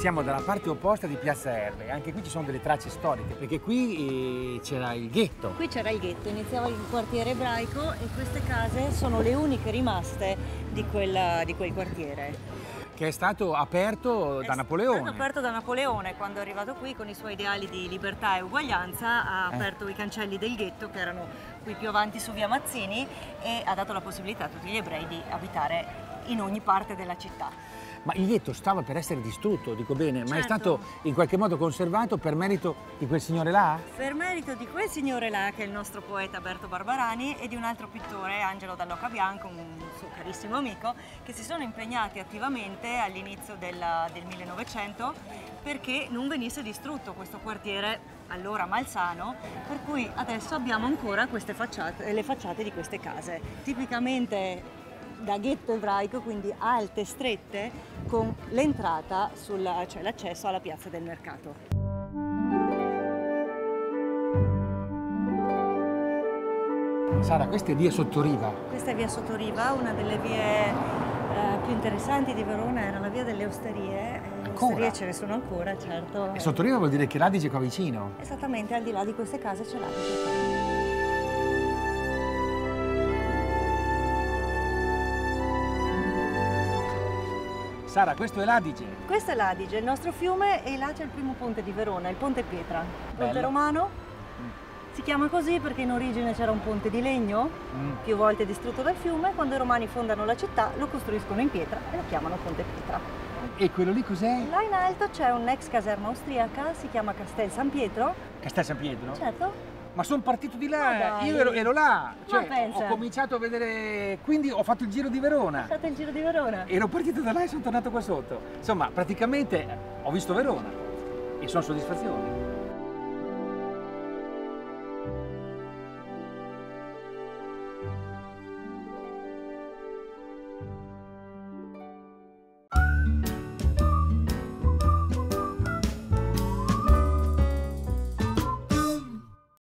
Siamo dalla parte opposta di Piazza Erbe, anche qui ci sono delle tracce storiche, perché qui c'era il ghetto. Qui c'era il ghetto, iniziava il quartiere ebraico e queste case sono le uniche rimaste di quel quartiere. Che è stato aperto da Napoleone. È stato aperto da Napoleone quando è arrivato qui con i suoi ideali di libertà e uguaglianza, ha aperto i cancelli del ghetto che erano qui più avanti su via Mazzini e ha dato la possibilità a tutti gli ebrei di abitare in ogni parte della città. Ma il ghetto stava per essere distrutto, dico bene, ma è Certo. stato in qualche modo conservato per merito di quel signore là? Per merito di quel signore là, che è il nostro poeta Berto Barbarani, e di un altro pittore, Angelo Dall'Oca Bianco, un suo carissimo amico, che si sono impegnati attivamente all'inizio del 1900 perché non venisse distrutto questo quartiere allora malsano, per cui adesso abbiamo ancora queste facciate, le facciate di queste case, tipicamente da ghetto ebraico, quindi alte, strette, con l'entrata, cioè l'accesso alla piazza del mercato. Sara, questa è via Sottoriva. Questa è via Sottoriva, una delle vie più interessanti di Verona era la via delle osterie. Le osterie ce ne sono ancora, certo. E Sottoriva vuol dire che l'Adige è qua vicino. Esattamente, al di là di queste case c'è l'Adige. Sara, questo è l'Adige. Questo è l'Adige, il nostro fiume, e là c'è il primo ponte di Verona, il Ponte Pietra. Ponte Bello. romano, si chiama così perché in origine c'era un ponte di legno, più volte distrutto dal fiume. Quando i romani fondano la città lo costruiscono in pietra e lo chiamano Ponte Pietra. E quello lì cos'è? Là in alto c'è un'ex caserma austriaca, si chiama Castel San Pietro. Castel San Pietro? Certo. Ma sono partito di Ma là, dai. io ero là, cioè, pensa. ho cominciato a vedere, quindi ho fatto il giro di Verona. Fate il giro di Verona. Ero partito da là e sono tornato qua sotto. Insomma, praticamente ho visto Verona e sono soddisfazione.